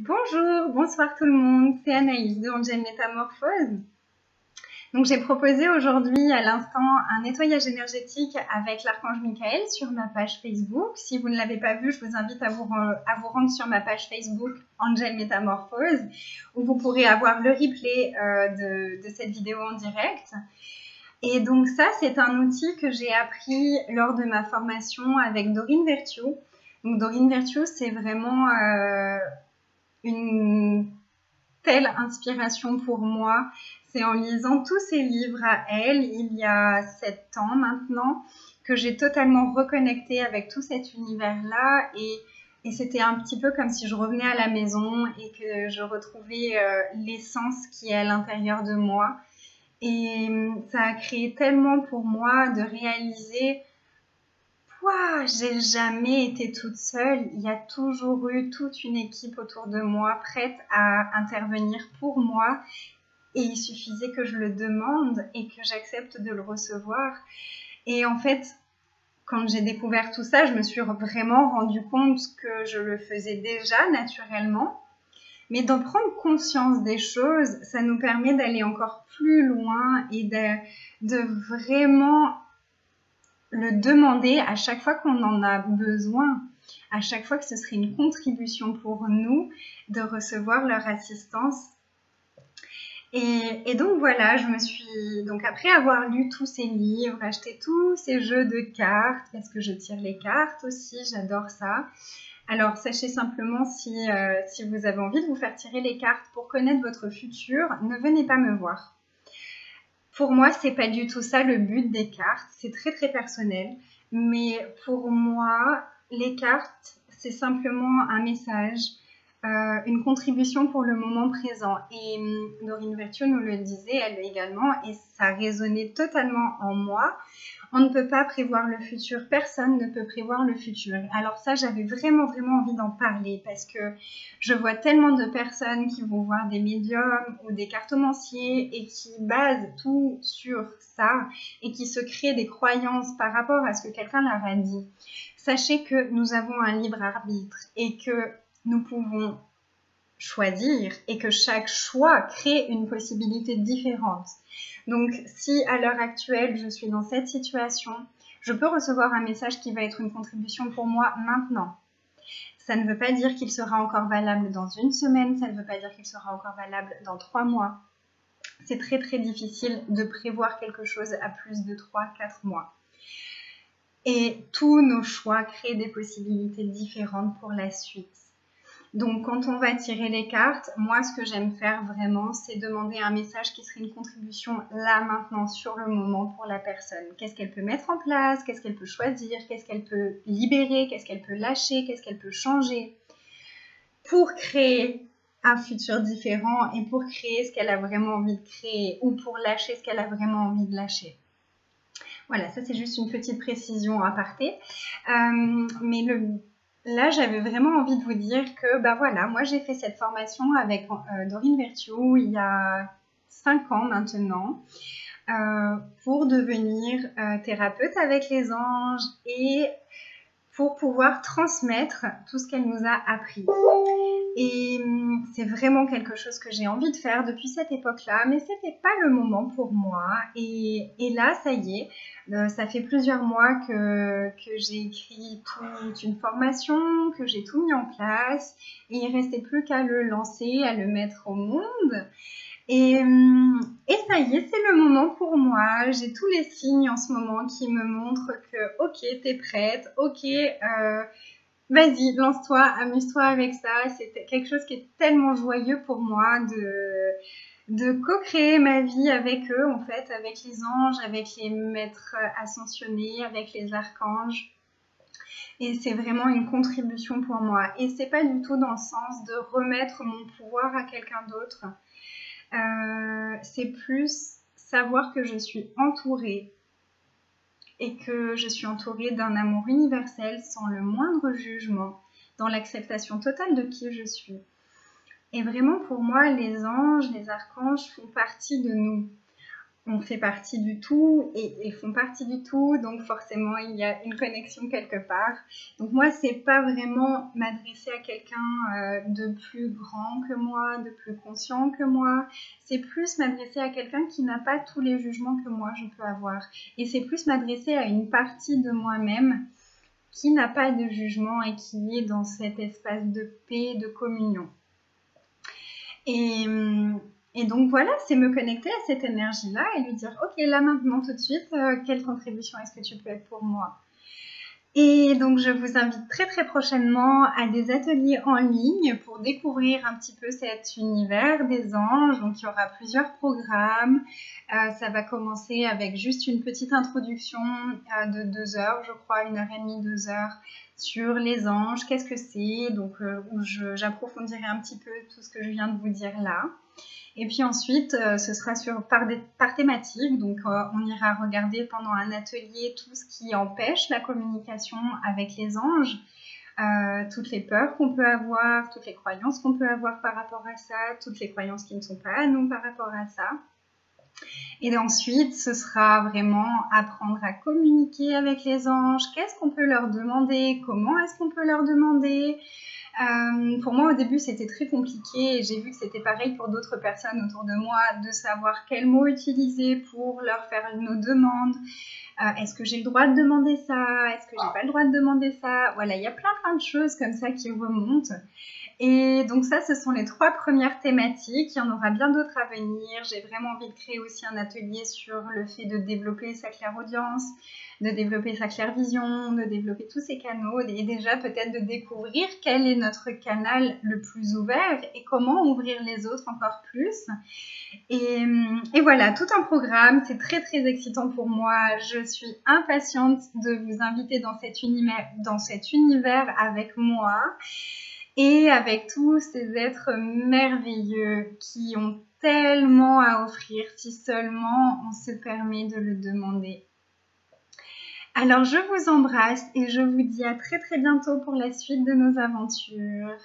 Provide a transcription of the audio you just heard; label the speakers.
Speaker 1: Bonjour, bonsoir tout le monde, c'est Anaïs de Angel Métamorphose. Donc j'ai proposé aujourd'hui à l'instant un nettoyage énergétique avec l'archange Michael sur ma page Facebook. Si vous ne l'avez pas vu, je vous invite à vous rendre sur ma page Facebook Angel Métamorphose où vous pourrez avoir le replay de cette vidéo en direct. Et donc ça, c'est un outil que j'ai appris lors de ma formation avec Dorine Virtue. Donc Dorine Virtue, c'est vraiment une telle inspiration pour moi. C'est en lisant tous ces livres à elle, il y a 7 ans maintenant, que j'ai totalement reconnecté avec tout cet univers-là et c'était un petit peu comme si je revenais à la maison et que je retrouvais l'essence qui est à l'intérieur de moi. Et ça a créé tellement pour moi de réaliser wow, j'ai jamais été toute seule. Il y a toujours eu toute une équipe autour de moi prête à intervenir pour moi. Et il suffisait que je le demande et que j'accepte de le recevoir. Et en fait, quand j'ai découvert tout ça, je me suis vraiment rendu compte que je le faisais déjà naturellement. Mais d'en prendre conscience des choses, ça nous permet d'aller encore plus loin et de vraiment le demander à chaque fois qu'on en a besoin, à chaque fois que ce serait une contribution pour nous de recevoir leur assistance. Et donc voilà, je me suis, donc après avoir lu tous ces livres, acheté tous ces jeux de cartes, parce que je tire les cartes aussi, j'adore ça. Alors sachez simplement si vous avez envie de vous faire tirer les cartes pour connaître votre futur, ne venez pas me voir. Pour moi, c'est pas du tout ça le but des cartes, c'est très très personnel, mais pour moi, les cartes, c'est simplement un message, une contribution pour le moment présent. Et Dorine Virtue nous le disait, elle également, et ça résonnait totalement en moi. On ne peut pas prévoir le futur, personne ne peut prévoir le futur. Alors ça, j'avais vraiment envie d'en parler parce que je vois tellement de personnes qui vont voir des médiums ou des cartomanciers et qui basent tout sur ça et qui se créent des croyances par rapport à ce que quelqu'un leur a dit. Sachez que nous avons un libre arbitre et que nous pouvons choisir et que chaque choix crée une possibilité différente. Donc, si à l'heure actuelle, je suis dans cette situation, je peux recevoir un message qui va être une contribution pour moi maintenant. Ça ne veut pas dire qu'il sera encore valable dans une semaine, ça ne veut pas dire qu'il sera encore valable dans 3 mois. C'est très très difficile de prévoir quelque chose à plus de 3-4 mois. Et tous nos choix créent des possibilités différentes pour la suite. Donc, quand on va tirer les cartes, moi, ce que j'aime faire vraiment, c'est demander un message qui serait une contribution là, maintenant, sur le moment pour la personne. Qu'est-ce qu'elle peut mettre en place? Qu'est-ce qu'elle peut choisir? Qu'est-ce qu'elle peut libérer? Qu'est-ce qu'elle peut lâcher? Qu'est-ce qu'elle peut changer? Pour créer un futur différent et pour créer ce qu'elle a vraiment envie de créer ou pour lâcher ce qu'elle a vraiment envie de lâcher. Voilà, ça, c'est juste une petite précision à aparté. Mais là, j'avais vraiment envie de vous dire que, voilà, moi, j'ai fait cette formation avec Dorine Virtue il y a 5 ans maintenant pour devenir thérapeute avec les anges et pour pouvoir transmettre tout ce qu'elle nous a appris. Et c'est vraiment quelque chose que j'ai envie de faire depuis cette époque-là, mais c'était pas le moment pour moi. Et là, ça y est, ça fait plusieurs mois que j'ai écrit toute une formation, que j'ai tout mis en place, et il restait plus qu'à le lancer, à le mettre au monde. Et ça y est, c'est le moment pour moi. J'ai tous les signes en ce moment qui me montrent que, ok, t'es prête, ok, vas-y, lance-toi, amuse-toi avec ça. C'est quelque chose qui est tellement joyeux pour moi de co-créer ma vie avec eux, en fait, avec les anges, avec les maîtres ascensionnés, avec les archanges. Et c'est vraiment une contribution pour moi. Et c'est pas du tout dans le sens de remettre mon pouvoir à quelqu'un d'autre. C'est plus savoir que je suis entourée et que je suis entourée d'un amour universel sans le moindre jugement, dans l'acceptation totale de qui je suis. Et vraiment pour moi, les anges, les archanges font partie de nous. on fait partie du tout et font partie du tout, donc forcément il y a une connexion quelque part. Donc moi, c'est pas vraiment m'adresser à quelqu'un de plus grand que moi, de plus conscient que moi, c'est plus m'adresser à quelqu'un qui n'a pas tous les jugements que moi je peux avoir. Et c'est plus m'adresser à une partie de moi-même qui n'a pas de jugement et qui est dans cet espace de paix, de communion. Et donc voilà, c'est me connecter à cette énergie-là et lui dire, ok, là maintenant tout de suite, quelle contribution est-ce que tu peux être pour moi? Et donc je vous invite très très prochainement à des ateliers en ligne pour découvrir un petit peu cet univers des anges. Donc il y aura plusieurs programmes. Ça va commencer avec juste une petite introduction de 2 heures, je crois, 1h30, 2 heures, sur les anges, qu'est-ce que c'est, donc où j'approfondirai un petit peu tout ce que je viens de vous dire là. Et puis ensuite, ce sera par thématique, donc on ira regarder pendant un atelier tout ce qui empêche la communication avec les anges, toutes les peurs qu'on peut avoir, toutes les croyances qu'on peut avoir par rapport à ça, toutes les croyances qui ne sont pas à nous par rapport à ça. Et ensuite, ce sera vraiment apprendre à communiquer avec les anges. Qu'est-ce qu'on peut leur demander? Comment est-ce qu'on peut leur demander? Pour moi, au début, c'était très compliqué et j'ai vu que c'était pareil pour d'autres personnes autour de moi de savoir quels mots utiliser pour leur faire nos demandes. Est-ce que j'ai le droit de demander ça? Est-ce que j'ai pas le droit de demander ça? Voilà, il y a plein de choses comme ça qui remontent. Et donc ça, ce sont les 3 premières thématiques. Il y en aura bien d'autres à venir. J'ai vraiment envie de créer aussi un atelier sur le fait de développer sa clairaudience, de développer sa clairvision, de développer tous ces canaux et déjà peut-être de découvrir quel est notre canal le plus ouvert et comment ouvrir les autres encore plus. Et voilà, tout un programme. C'est très très excitant pour moi. Je suis impatiente de vous inviter dans cet univers avec moi. Et avec tous ces êtres merveilleux qui ont tellement à offrir si seulement on se permet de le demander. Alors je vous embrasse et je vous dis à très très bientôt pour la suite de nos aventures.